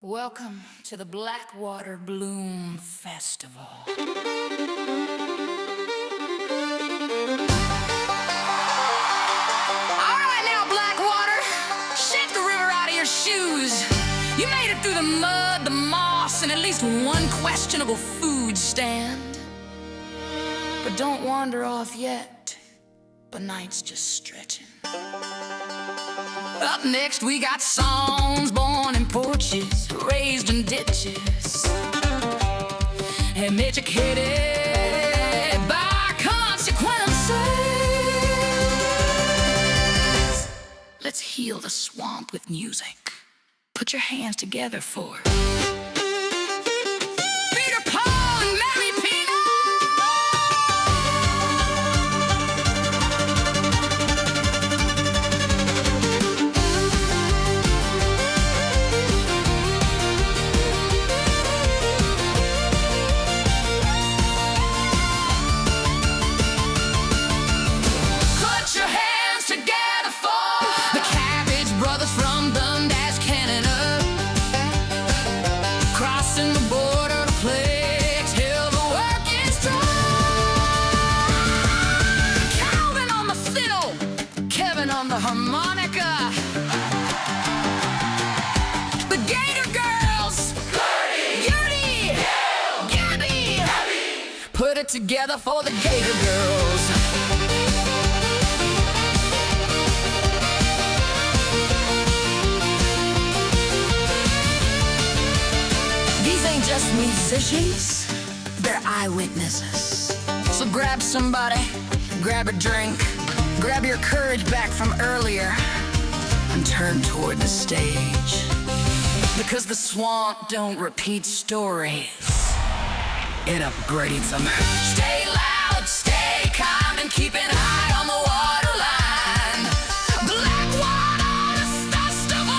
Welcome to the Blackwater Bloom Festival. All right now, Blackwater, shake the river out of your shoes. You made it through the mud, the moss, and at least one questionable food stand. But don't wander off yet, the night's just stretching. Up next we got songs born in porches, raised in ditches, and educated by consequences. Let's heal the swamp with music. Put your hands together for Peter, Paul, and Mary Pino. On the harmonica, the Gator Girls, Gertie, Gabby, put it together for the Gator Girls. These ain't just musicians, they're eyewitnesses. So grab somebody, grab a drink, grab your courage back from earlier and turn toward the stage. Because the swamp don't repeat stories, it upgrades them. Stay loud, stay calm, and keep an eye on the waterline. Blackwater Festival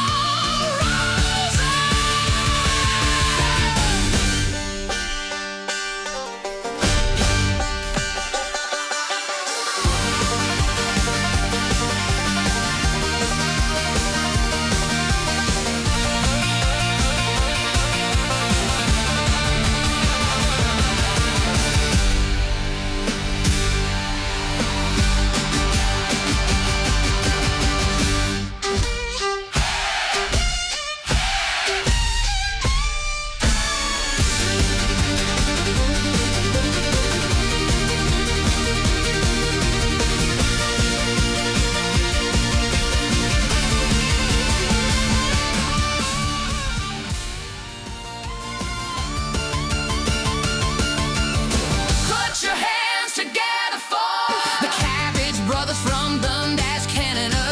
rolls from Dundas, Canada,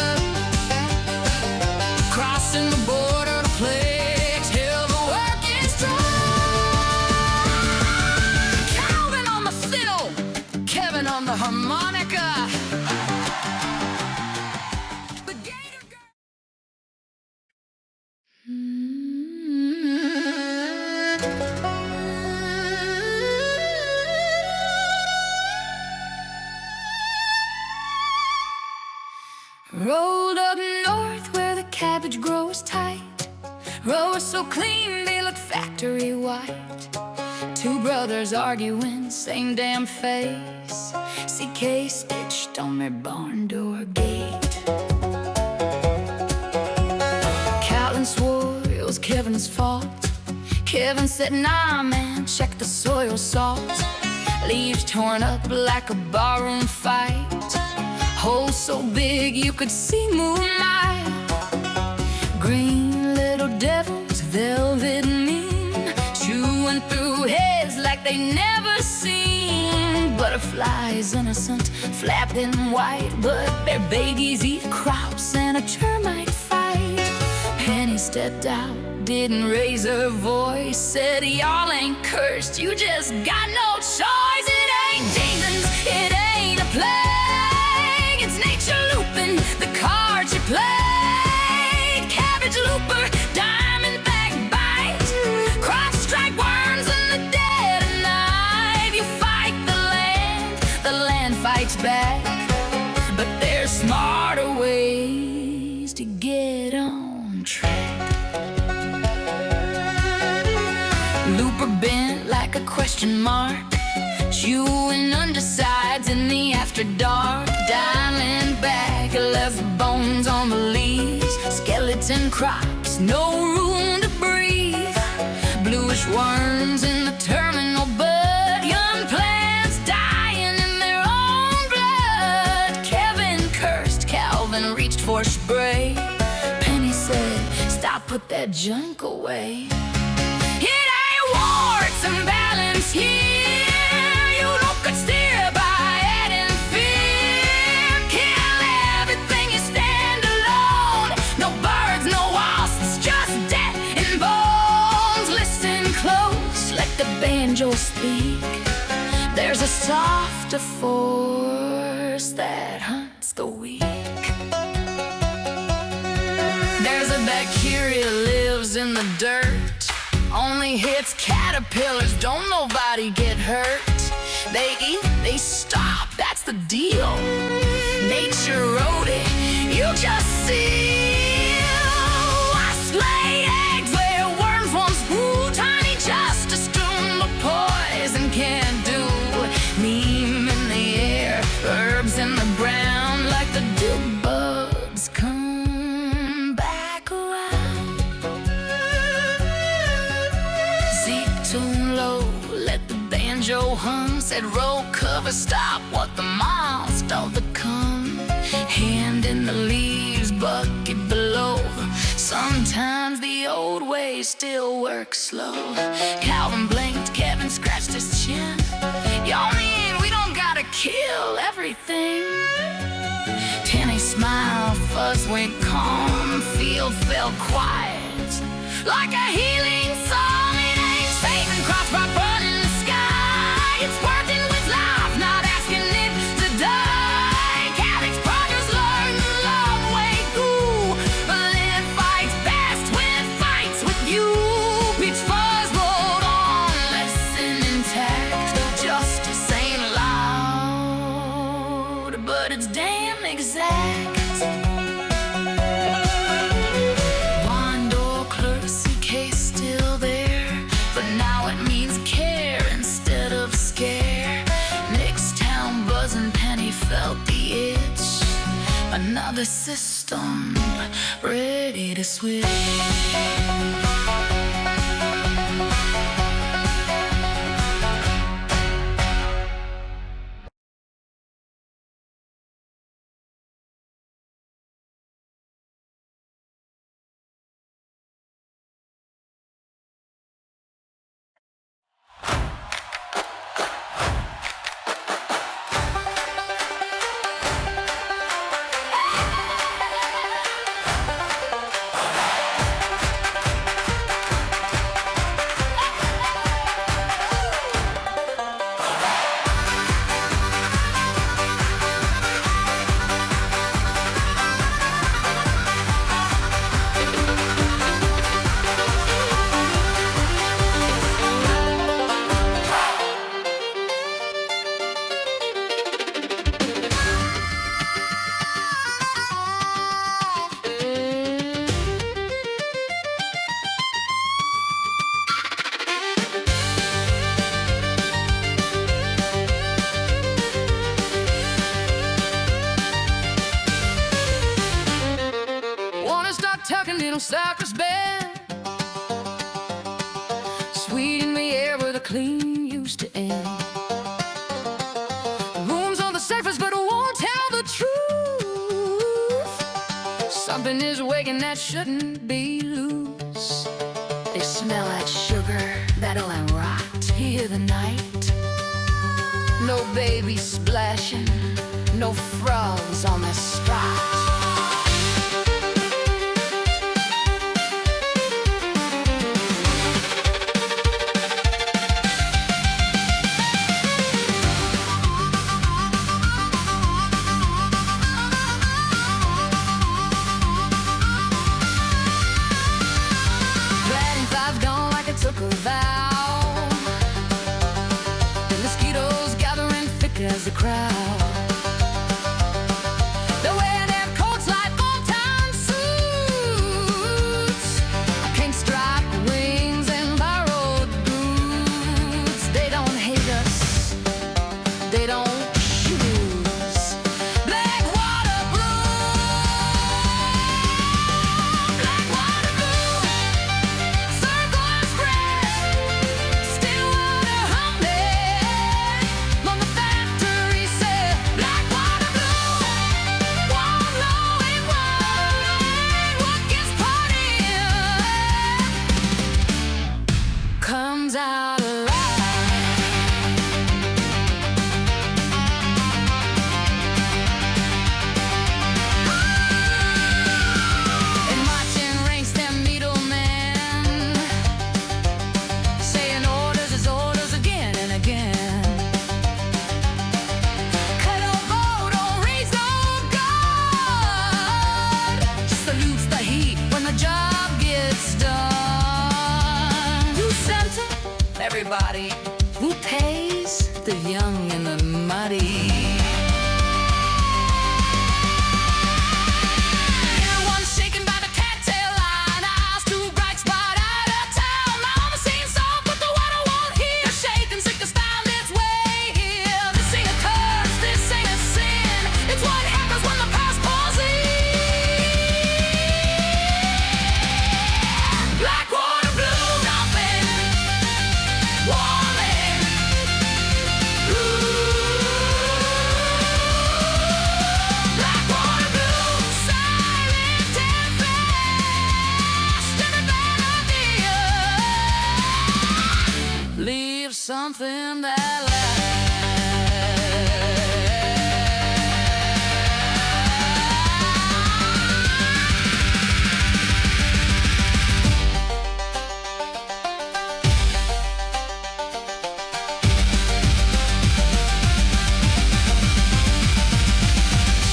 crossing the border to play till the work is done. Calvin on the fiddle, Kevin on the harmonica, the Gator Girl. Rolled up north where the cabbage grows tight, rows so clean they look factory white. Two brothers arguing, same damn face, CK stitched on their barn door gate. Calvin swore it was Kevin's fault. Kevin said, nah man, check the soil salt. Leaves torn up like a barroom fight, hole so big you could see moonlight. Green little devils, velvet mean, chewing through heads like they never seen. Butterflies innocent, flapping white, but their babies eat crops and a termite fight. Penny stepped out, didn't raise her voice, said y'all ain't cursed, you just got no choice. It ain't demons, it ain't a plague, it's nature looping the cards you played. Cabbage looper, diamondback bite, crop strike worms and the dead alive. You fight the land fights back, but there's smarter ways to get on track. looper bent like a question mark, chewing undersides in the after dark, dialing back, left bones on the leaves, skeleton crops, no room to breathe, bluish worms in the terminal bud, young plants dying in their own blood. Kevin cursed, Calvin reached for spray, Penny said, stop, put that junk away. It ain't warts and balance here, you don't could steer by adding fear. Kill everything, you stand alone, no birds, no wasps, just death and bones. Listen close, let the banjo speak, there's a softer force that hunts the weak. There's a bacteria lives in the dirt, only hits caterpillars, don't nobody get hurt. They eat, they stop, that's the deal. Nature wrote it, you just see. Wasps lay eggs where worms once grew, tiny just a spoon of poison can't do. Neem in the air, herbs in the ground, like the dew bugs come back around. Zeke tune low, let the banjo hum, said roll cover, stop what the moths all to come. Hand in the leaves, bucket below, sometimes the old way still works slow. Calvin blinked, Kevin scratched his chin, y'all mean we don't gotta kill everything? Penny smiled, fuzz went calm, field fell quiet, like a healing song. It ain't saving crops by burning the sky, it's working with life, not asking it to die. Cabbage progress, learn the long way through, but it fights best when it fights with you. Peach fuzz rolled on, lesson intact, justice ain't loud, but it's damn exact. Wando clerksy case still there, but now it means care instead of scare. Next town buzzing, Penny felt the itch, another system ready to switch. Tucking little cypress bed, sweet in the air where the clean used to end. The room's on the surface but it won't tell the truth. Something is waking that shouldn't be loose. They smell that sugar, that oil and rot. Hear the night, no babies splashing, no frogs on the spot. Took a vow. The mosquitoes gathering thick as a crowd. They wear their coats like old-time suits, pink striped wings and borrowed boots. everybody. Who pays? The young and the muddy. Something that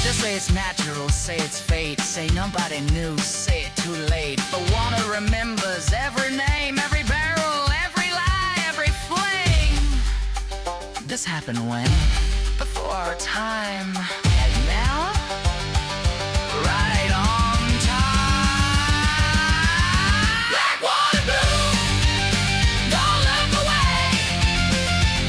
just say it's natural, say it's fate, say nobody knew, say it too late. But wanna remembers every name, every barrel, every lie, every flame. This happened when? Before our time. And now? Right on time. Blackwater blue, don't look away.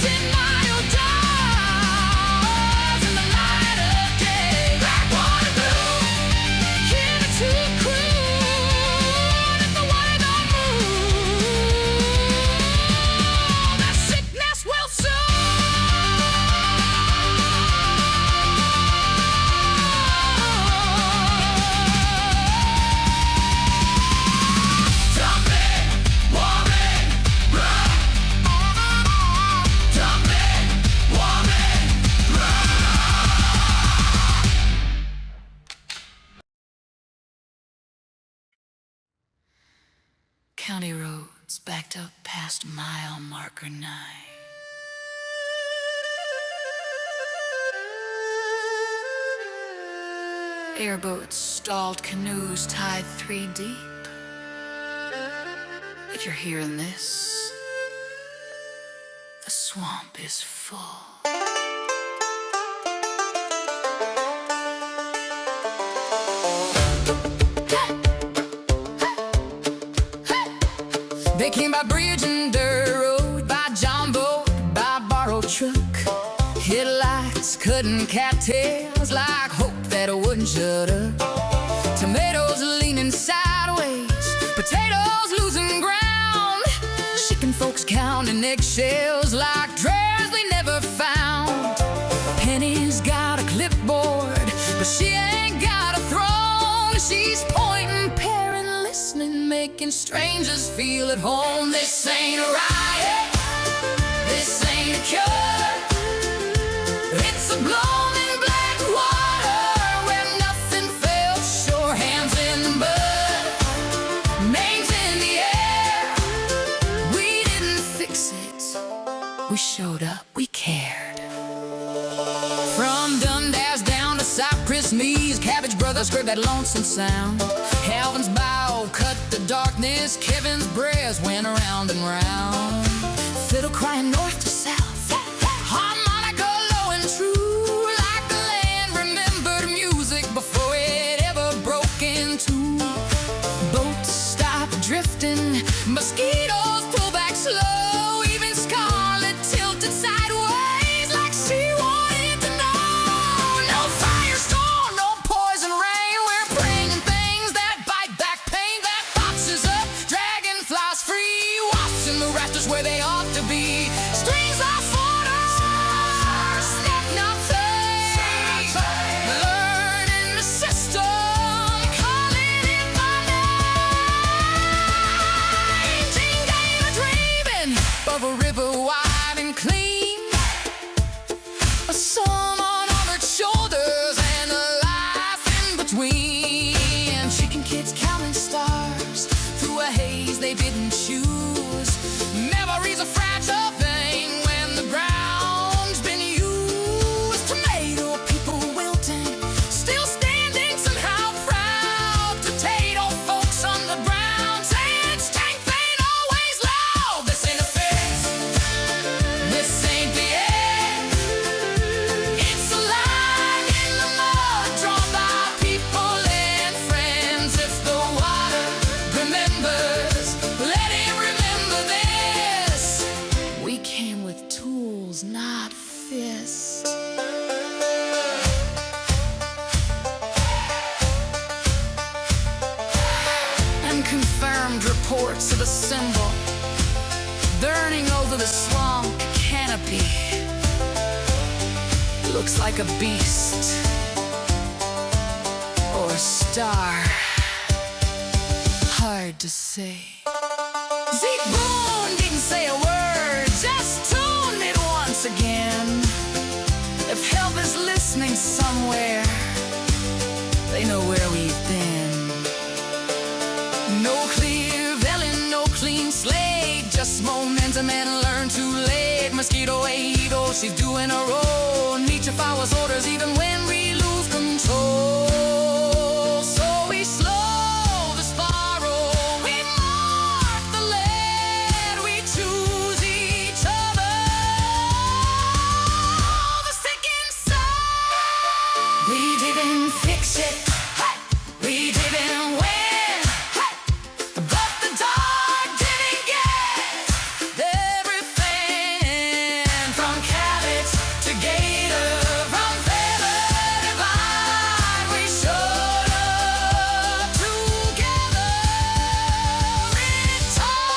Deny your doors in the light of day. Blackwater blue, give it to the crew. If the water don't move, that sickness will soon. County roads backed up past mile marker 9. Airboats, stalled canoes tied 3 deep. If you're hearing this, the swamp is full. They came by bridge and dirt road, by John boat, by borrowed truck. Headlights cutting cattails like hope that wouldn't shut up. Tomatoes leaning sideways, potatoes losing ground. Chicken folks counting eggshells like treasures they never found. Penny's got a clipboard, but she ain't got a throne. She's pointing, pairing, listening, making strangers feel at home. This ain't a riot, this ain't a cure. It's a blooming Blackwater where nothing fell sure. Hands in the mud, names in the air. We didn't fix it, we showed up, we cared. From Dundas down to Cypress Meads, Cabbage Brothers heard that lonesome sound. Calvin's bow cut the darkness, Kevin's breath went around and round. Fiddle crying north to south, harmonica low and true, like the land remembered music before it ever broke in two. Boats stop drifting, mosquitoes pull back slow, even Scarlet tilted sideways like she wanted to know. No firestorm, no poison rain, we're praying things that bite back pain, that boxes up, dragonflies free, wasps in the rafters where they ought to be. Strings symbol burning over the swamp canopy. Looks like a beast or a star, hard to say. Zeke Boone didn't say a word, just tuned it once again. If help is listening somewhere, they know where we've been. No clear villain, no clean slate, just momentum and learn too late. Mosquito 8, she's doing her own. Nietzsche follows orders even when we lose control. So we slow the spiral, we mark the lead, we choose each other. The sick inside, we didn't fix it, we didn't win, but the dark didn't get everything. From cabbage to gator, from feather to vine, we showed up together in time.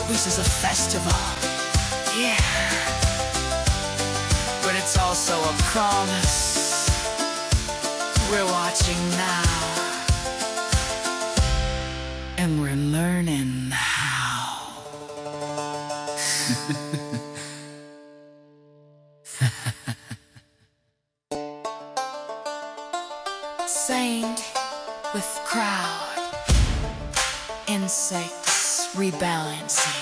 This is a festival, yeah, but it's also a promise. We're watching now, and we're learning how. Saint with crowd, insects rebalancing.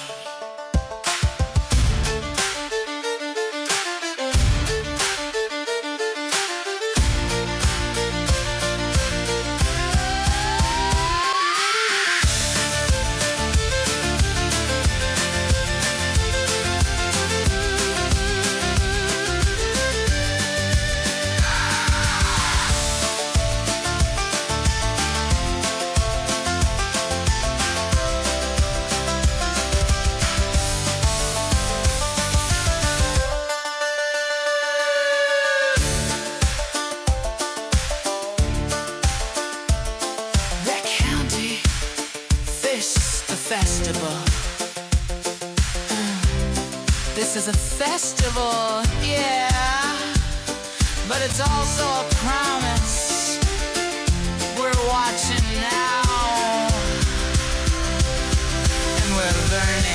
Festival. This is a festival, yeah, but it's also a promise. We're watching now, and we're learning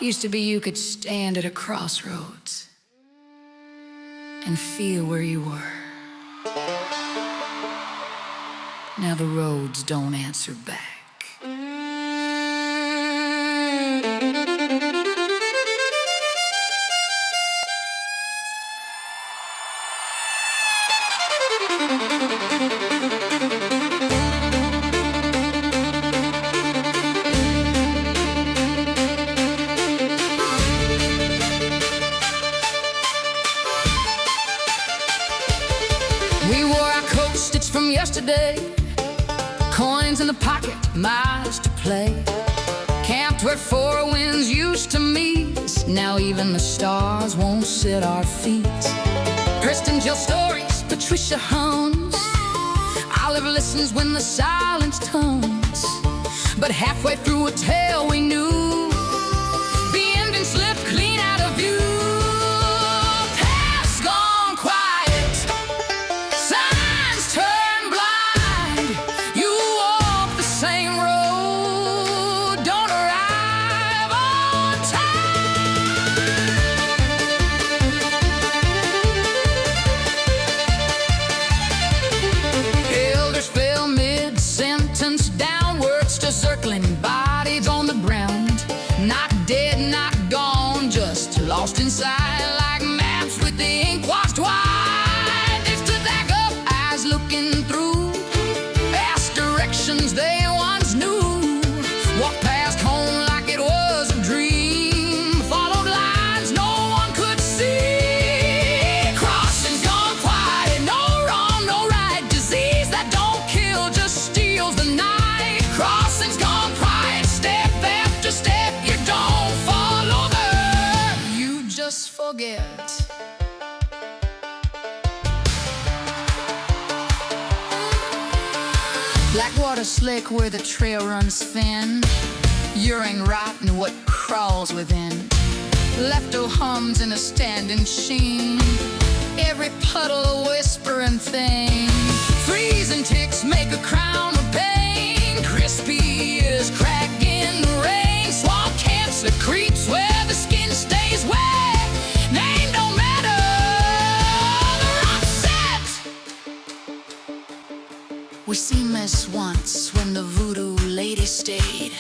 used to be you could stand at a crossroads and feel where you were. Now the roads don't answer back. We wore our coats stitched from yesterday, coins in the pocket, miles to play. Camped where four winds used to meet. Now even the stars won't sit our feet. Kristen Jill stories, Patricia hums. Oliver listens when the silence comes. But halfway through a tale we knew the ending slipped clean out of view. Paths gone quiet, signs turn blind. You walk the same road, don't arrive on time. Elders fell mid-sentence, downwards to side like maps with the ink washed white. They stood back up, eyes looking through, asked directions they once knew, walked past home like it was a dream, followed lines no one could see. Crossings gone quiet, no wrong, no right, disease that don't kill just steals the night. Crossings gone quiet, step after step, you don't fall over, you just forget. Blackwater slick where the trail runs thin, urine rotten what crawls within. Lefto hums in a standing sheen, every puddle a whispering thing. Freezing ticks make a crown of pain, crispy ears crack in the rain. Swamp camps the creeps where the skin stays wet, name don't matter, the rock's set. We seen this once when the voodoo lady stayed,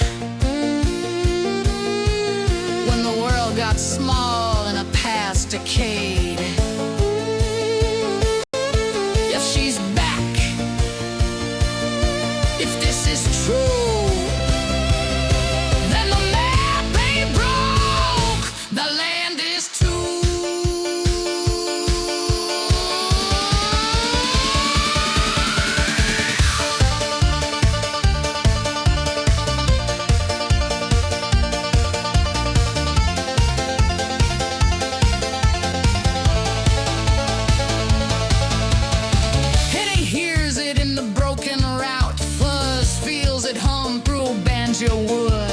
when the world got small and a past decayed. If she's back, if this is true, then the map ain't broke, the land is too. Wood,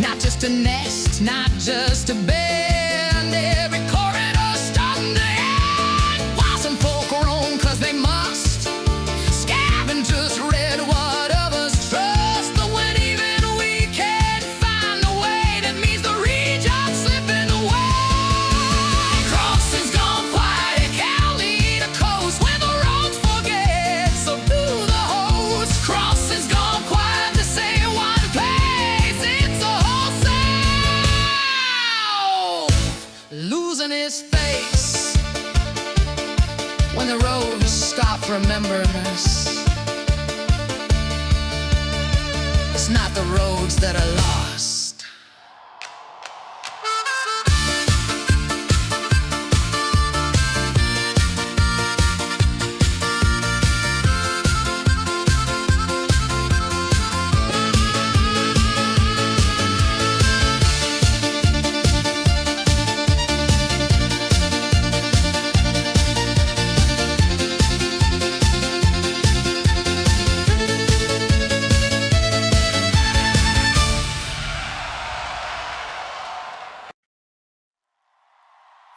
not just a nest, not just a bend, every corridor starting to end. While some folk roam cause they must, scavengers read what others trust. But when even we can't find a way, that means the region's slipping away. Crossings gone quiet, it can't lead a coast when the roads forget, so do the host. Crossings gone quiet to say one losing his face when the roads stop remembering us. It's not the roads that are lost.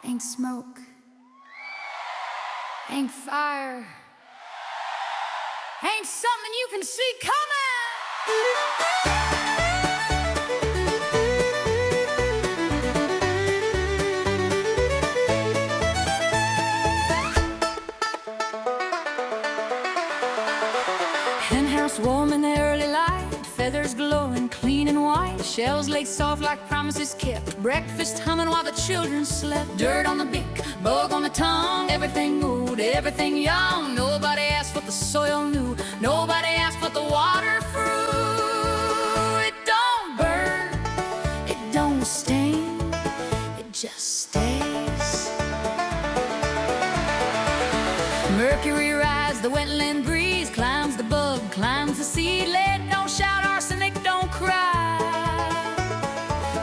Ain't smoke, ain't fire, ain't something you can see coming. Henhouse warm in the early light, feathers glowing clean and white, shells laid soft like promises kept, breakfast humming while the children slept. Dirt on the beak, bug on the tongue, everything moved, everything young. Nobody asked what the soil knew, nobody asked what the water threw. It don't burn, it don't stain, it just stays. Mercury rise, the wetland breeze climbs the bug, climbs the seed. Lead don't shout, arsenic don't cry,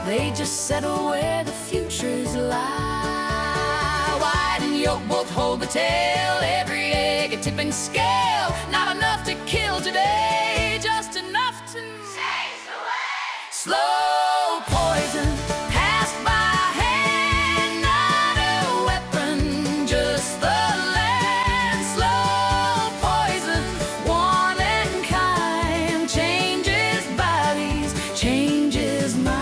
they just settle where the futures lie. Wide and yolk both hold the tail, every egg a tipping scale. Not enough to kill today, just enough to save the way. Slow poison passed by hand, not a weapon, just the land. Slow poison, one and kind, changes bodies, changes minds.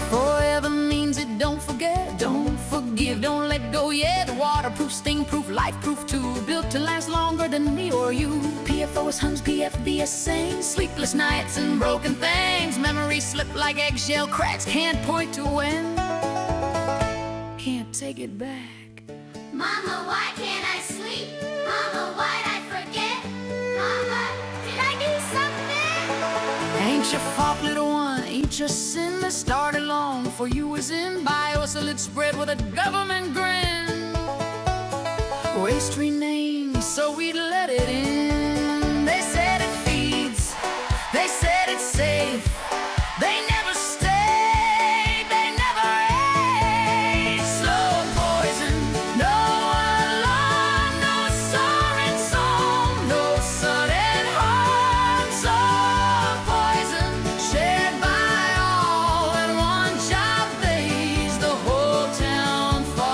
Forever means it don't forget, don't forgive, don't let go yet. The water fireproof, sting-proof, life-proof too, built to last longer than me or you. PFOS hums, PFBS sings, sleepless nights and broken things. Memories slip like eggshell cracks, can't point to when, can't take it back. Mama, why can't I sleep? Mama, why'd I forget? Mama, did I do something? Ain't your fault, little one, ain't your sin. That started long before you was in BIOS, a lit spread with a government grin. Waste renamed, so we'd let it in. They said it feeds, they said it's safe. They never stayed, they never ate. Slow poison, no alarm, no siren song, no sudden harm. Slow poison, shared by all, and one job lays the whole town falls.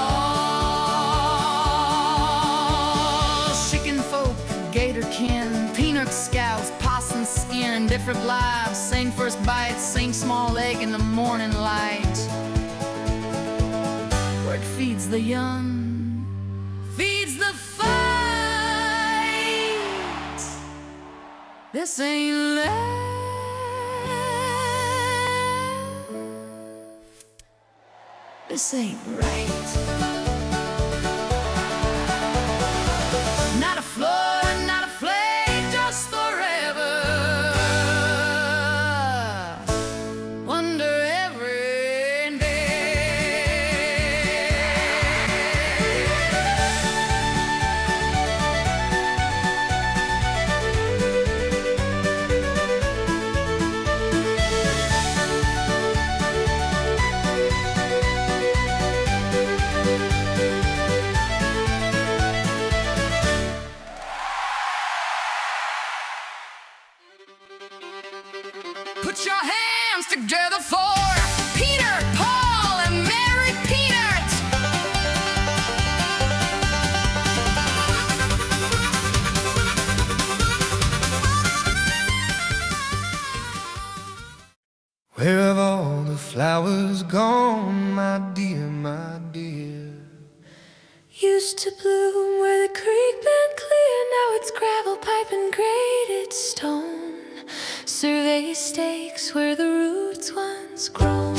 Chicken folk, gator kin, peanut scouts, possum skin, different lives, same first bite, same small egg in the morning light. Where it feeds the young, feeds the fight. This ain't love, this ain't right. Not a floor, not a flake, just forever. Wonder every day. Put your hands together for Peter, Paul, and Mary Peanut. Where have all the flowers gone, my dear, my dear? Used to bloom where the creek bent clear, now it's gravel pipe and graded stone. Survey stakes where the roots once grown.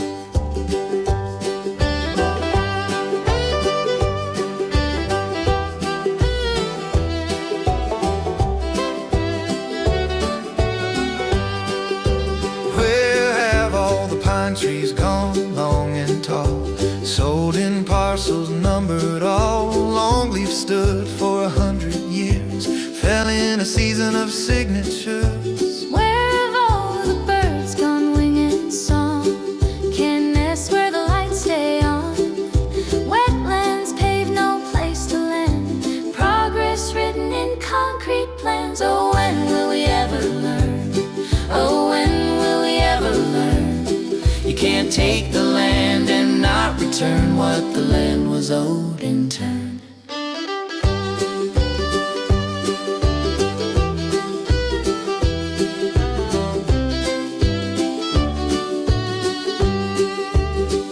Where have all the pine trees gone, long and tall, sold in parcels, numbered all? Longleaf stood for 100 years, fell in a season of signatures. Where have all the birds gone winging song? Can't nest where the lights stay on. Wetlands paved, no place to land. Progress written in concrete plans. Oh, when will we ever learn? Oh, when will we ever learn? You can't take the land and not return what the land was owed in turn.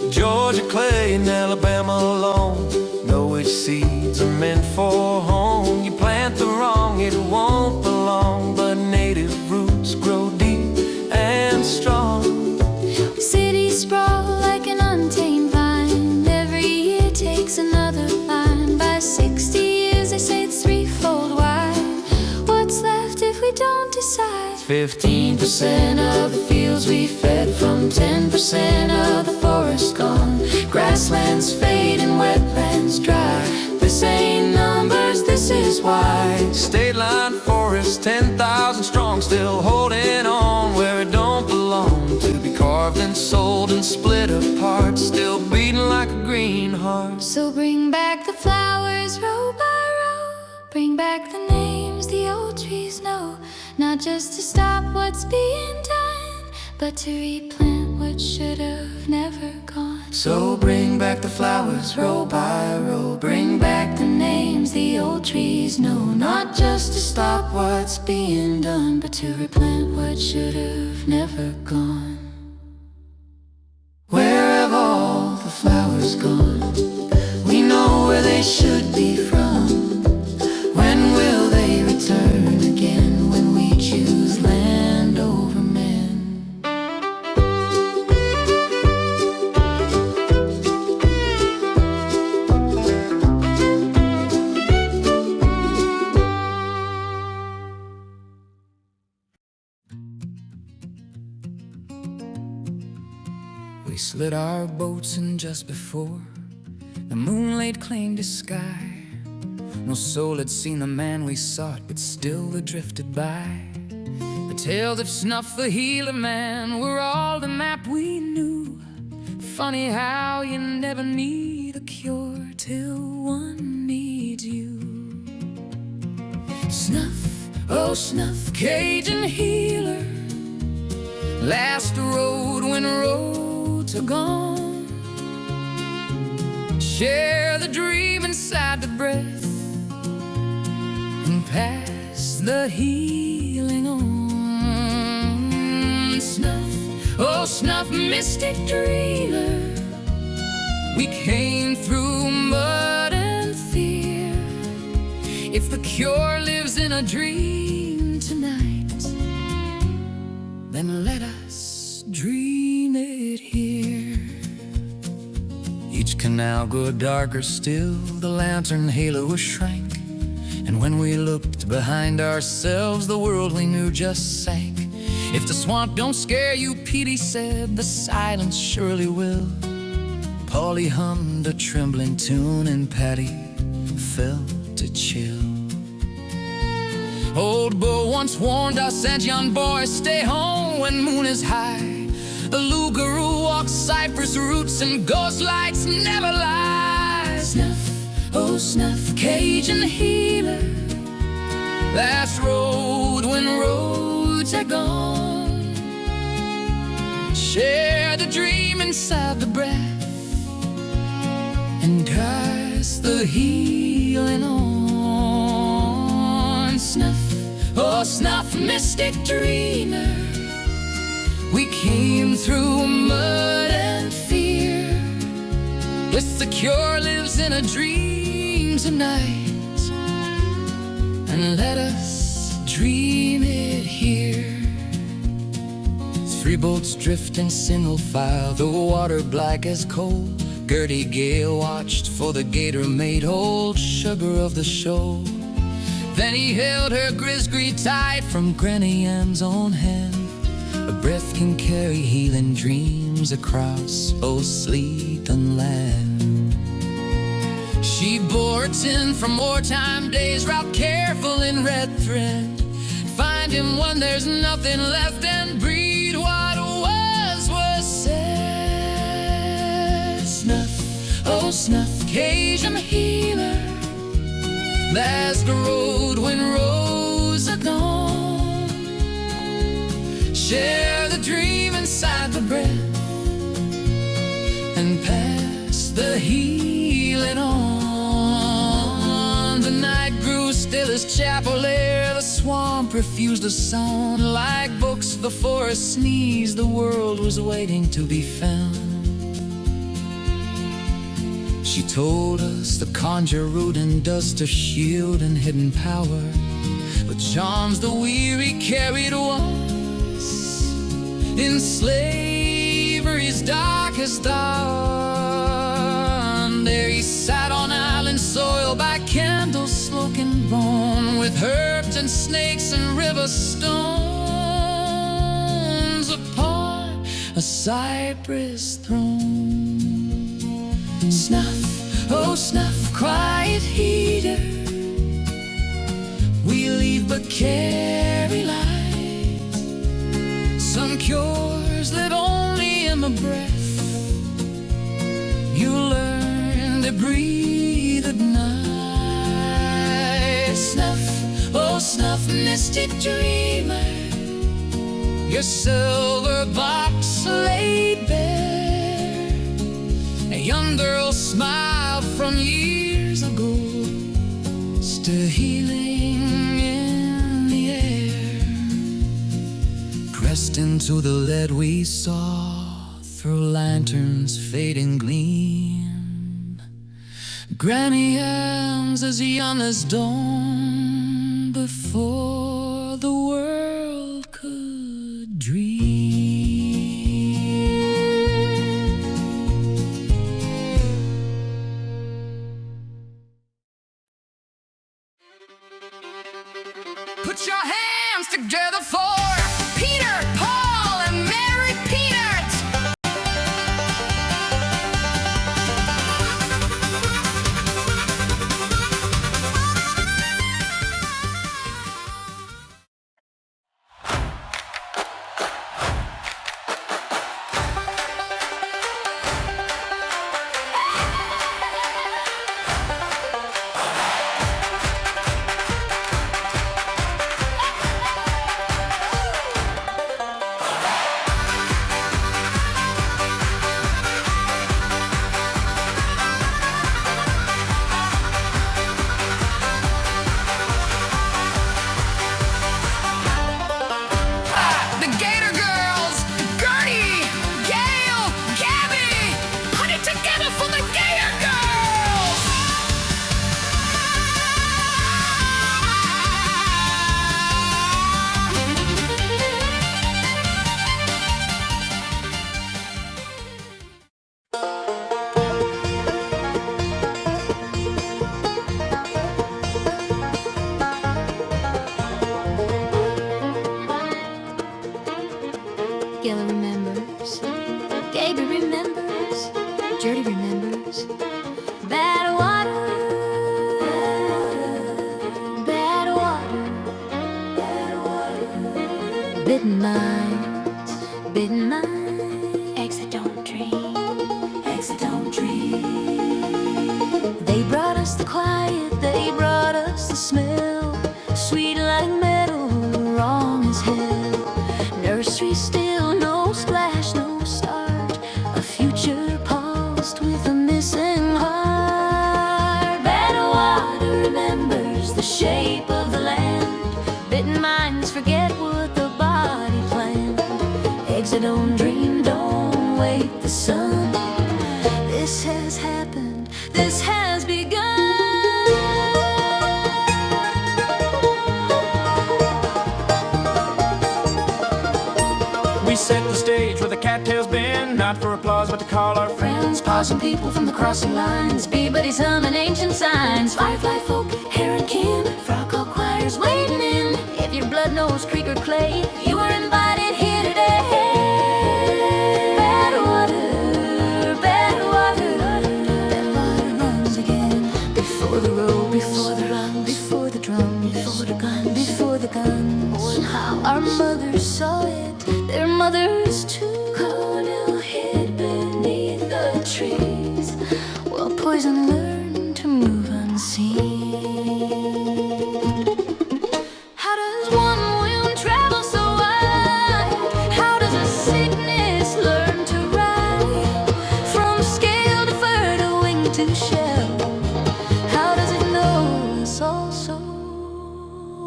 Georgia clay and Alabama alone know which seeds are meant for home. You plant the wrong, it won't belong, but native roots grow deep and strong. Cities sprawl like an untamed vine. Every year takes another line. By 60 years they say it's threefold wide. What's left if we don't decide? 15% of the fields we fed from, 10% of the forest gone. Grasslands fade and wetlands dry. This ain't numbers, this is why. State line forest, 10,000 strong, still holding on where it don't belong. To be carved and sold and split apart, still beating like a green heart. So bring back the flowers row by row. Bring back the names the old trees know. Not just to stop what's being done, but to replant what should have never gone. So bring back the flowers row by row. Bring back the names the old trees know. Not just to stop what's being done, but to replant what should have never gone. Where have all the flowers gone? We know where they they should be from. When will they return again, when we choose land over men? We slid our boats in just before the moon laid claim to sky. No soul had seen the man we sought, but still they drifted by. The tales of Snuff the Healer Man were all the map we knew. Funny how you never need a cure till one needs you. Snuff, oh Snuff, Cajun healer, last road when roads are gone. Share the dream inside the breath and pass the healing on. Snuff, oh Snuff, mystic dreamer, we came through mud and fear. If the cure lives in a dream tonight, then let us dream it here. Each canal grew darker still, the lantern halo shrank, and when we looked behind ourselves, the world we knew just sank. If the swamp don't scare you, Petey said, the silence surely will. Polly hummed a trembling tune, and Patty felt a chill. Old Bo once warned us and young boys, stay home when moon is high. The Lugaroo walks cypress roots and ghost lights never lie. Snuff, oh Snuff, Cajun healer, last road when roads are gone. Share the dream inside the breath and pass the healing on. Snuff, oh Snuff, mystic dreamer, we came through mud and fear. Yes, the cure lives in a dream tonight, and let us dream it here. Three boats drifting single file, the water black as coal. Gertie Gale watched for the gator mate, old sugar of the shoal. Then he held her grizzly tight from Granny Ann's own hand. A breath can carry healing dreams across old sleeping land. She bore it in from wartime days, wrapped careful in red thread. Find him when there's nothing left, and breed what was said. Snuff, oh Snuff, Cajun healer, last the road when roads are gone. Share the dream inside the breath and pass the healing on. The night grew still as chapel air, the swamp refused a sound. Like books the forest sneezed, the world was waiting to be found. She told us the conjure root and dust, a shield and hidden power, but charms the weary carried once in slavery's darkest hour. And there he sat on island soil by candles smoking bone, with herbs and snakes and river stones upon a cypress throne. Snuff, oh Snuff, quiet heater, we leave but carry light. Some cures live only in the breath you learn to breathe at night. Snuff, oh Snuff, mystic dreamer, your silver box laid bare. A young girl smiled from years ago, still healing in the air. Pressed into the lead we saw through lanterns' fading gleam, Granny Ann's as young as dawn, before the world could dream. Put your hands together for Peter, Paul, and Mary Peanut. Gilly remembers, Gabriel remembers, Jody remembers. Bad water, bad water, bad water. Bitten minds, bitten minds. Eggs that don't dream, eggs that don't dream. They brought us the quiet, they brought us the smell. Sweet like metal, wrong as hell. Nursery still, no splash, no start. A future paused with a missing heart. Bad water remembers the shape of the land. Bitten minds forget what the body planned. Eggs that don't dream, don't wake the sun. This has happened, this has begun. We set the stage where the cattails bend, not for applause but to call our friends. Pausing people from the crossing lines, bee buddies humming ancient signs. Firefly folk, heron kin, frog call choirs waiting in. If your blood knows creek or clay, you are invited here today. Bad water, bad water, bad water runs again. Before the road, before the run, before the drum, before the gun, before the gun. Oh, and how our mothers saw it, their mothers too. Cornell hid beneath the trees, while poison learned to move unseen. How does one wind travel so wide? How does a sickness learn to ride? From scale to fur to wing to shell, how does it know us all so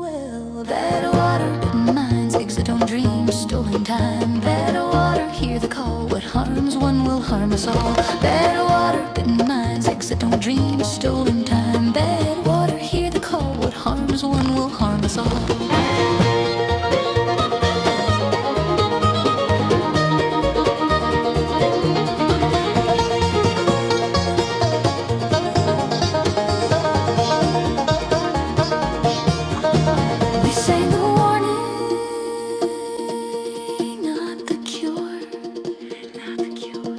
well? Bad water, bitten minds, eggs that don't dream, stolen time. Bad water, hear the call. What harms one will harm us all. Bad water, bitten minds, eggs that don't dream, stolen time. Bad water, hear the call. What harms one will harm us all. We sang the warning, not the cure, not the cure.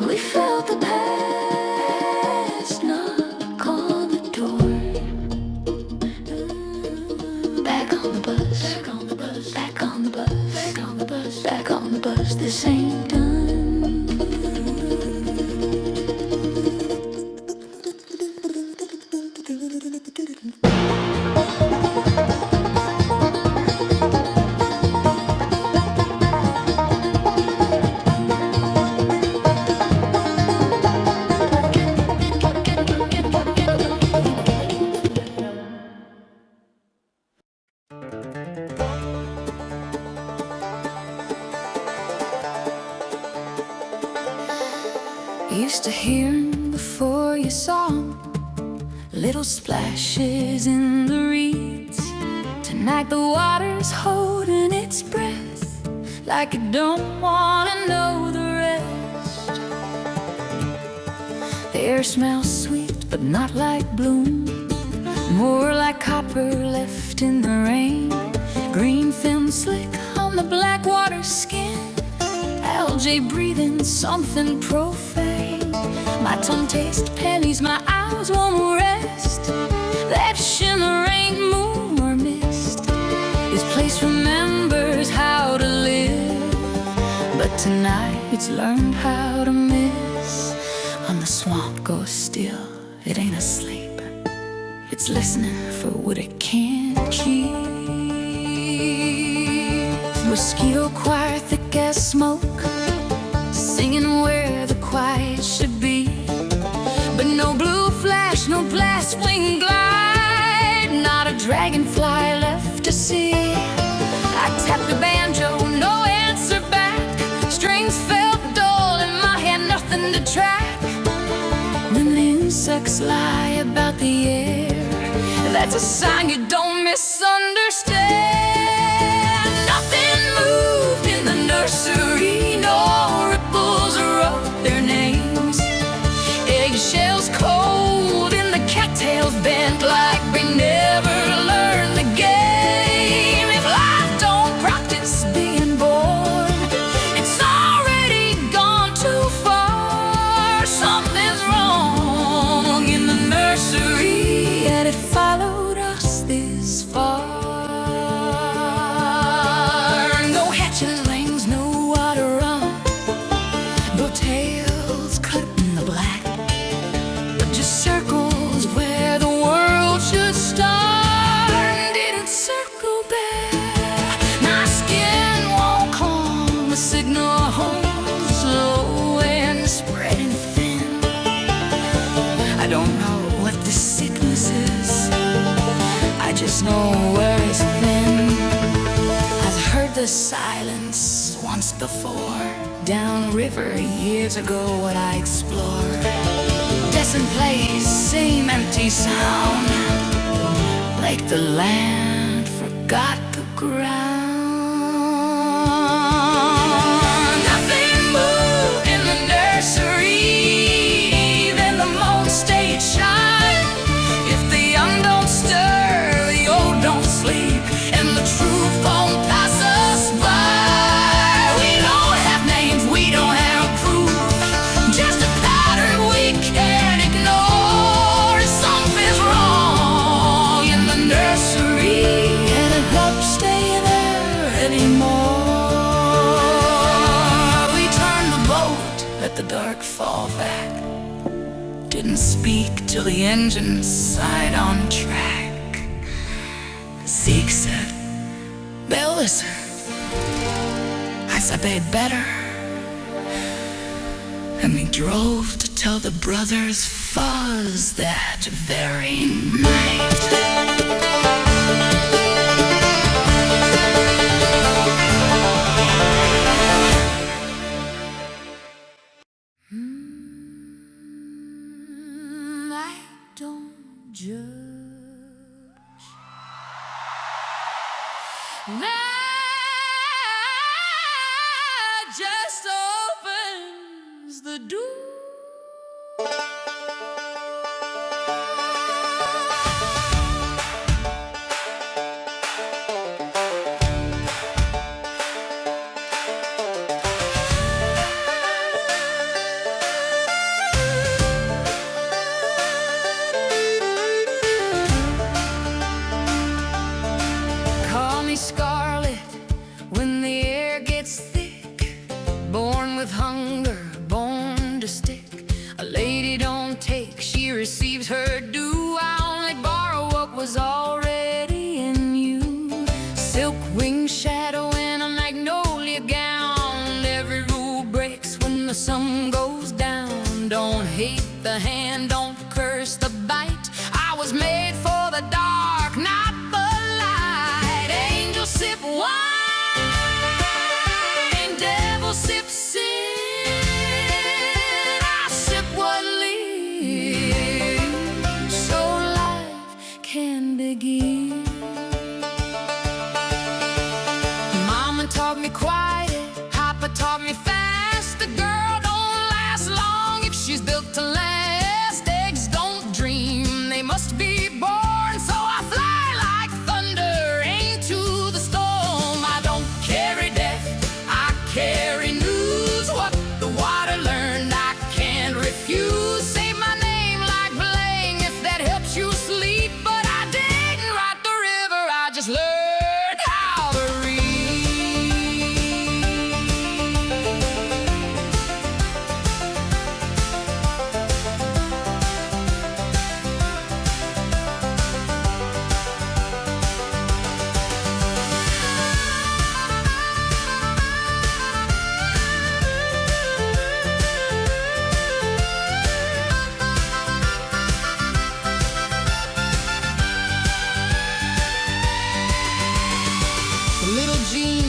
We felt the past knock on the door. Back on the bus, back on the bus, back on the bus, back on the bus, back on the bus. This ain't done. Used to hear 'em before you song, little splashes in the reeds. Tonight the water's holding its breath, like it don't wanna know the rest. The air smells sweet, but not like bloom, more like copper left in the rain. Green film slick on the Blackwater skin, algae breathing something profane. My tongue tastes pennies, my eyes won't rest. That shimmer ain't moon or mist. This place remembers how to live, but tonight it's learned how to miss. On the swamp goes still, it ain't asleep, it's listening for what it can't keep. Mosquito choir thick as smoke, singing where the quiet should be. But no blue flash, no blast wing glide, not a dragonfly left to see. I tapped the banjo, no answer back. Strings felt dull in my hand, nothing to track. When the insects lie about the air, that's a sign you don't misunderstand. Nothing moved in the nursery, no ripples wrote their names. Eggshells cold in the cattails bent like we never learned the game. If life don't practice being born, it's already gone too far. Something's wrong in the nursery, and it followed us this far. No hatchlings, no water run, no tails cut in the black, but just circles where the world should start. And didn't circle back. My skin won't calm, the signal holds slow and spreading thin. I don't know what this sickness is, I just know where it's been. I've heard the silence once before, downriver years ago what I explored. Descent place, same empty sound, like the land forgot the ground. Nothing moved in the nursery, then the moon stayed shine. If the young don't stir, the old don't sleep, and the truth won't pass us by. We don't have names, we don't have proof, just a pattern we can't ignore. Something's wrong in the nursery, and it won't stay there anymore. We turned the boat, let the dark fall back, didn't speak till the engine sighed on track. Zeke said, "Bell, listen." I said, "Babe, better." And we drove to tell the brothers Fuzz that very night. I don't judge. That just opens the door. Call me Scarlet when the air gets thick, born with hunger, born to stick. A lady don't take, she receives her due. I only borrow what was already in you. Silk wing shadow in a magnolia gown. Every rule breaks when the sun goes down. Don't hate the hand, don't curse the bite. I was made for the dark, not the light. Angel sip wine, devil sip sin. I sip what leaves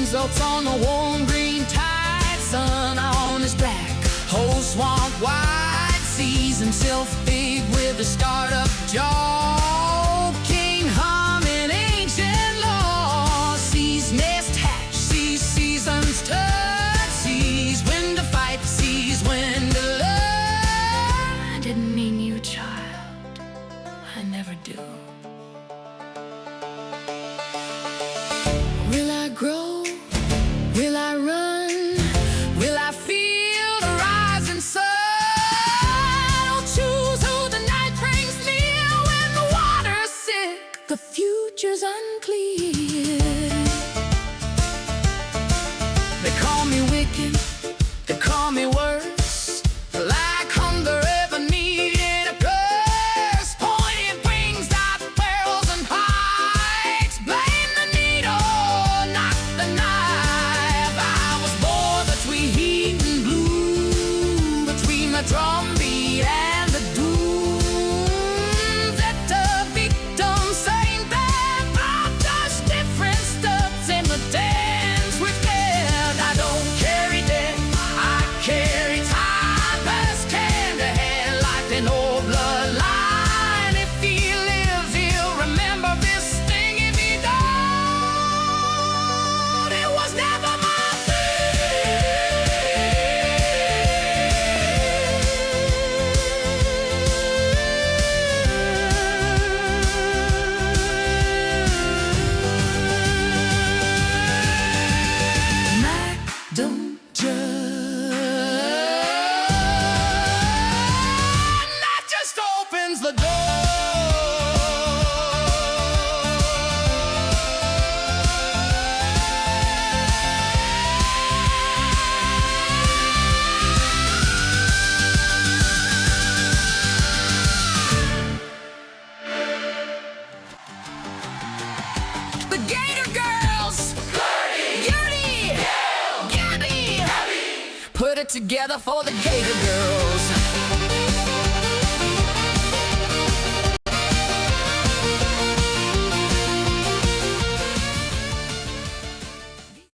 results on the warm green tide. Sun on his back, whole swamp wide. Sees himself big with a startup jaw. King humming ancient law. Sees nest hatch, sees seasons touch. Sees when to fight, sees when to love. I didn't mean you, child, I never do. Will I grow? Will I run? Will I feel the rising sun? I'll choose who the night brings near. When the water's sick, the future's unclear. They call me wicked, they call me worse. Like hunger ever needed a curse. Pointed wings, dot barrels and pikes. Blame the needle, not the knife. I was born between heat and blue, between the drumbeat and the doom. That the victims ain't bad, but there's different studs in the dance with death. I don't carry death, I carry time. Pass hand to hand like an old bloodline. If he lives, he'll remember this thing. If he don't, it was never my night don't judge. That just opens the door. The Gator Girls, Beauty, Gabby, put it together for the Gator Girls.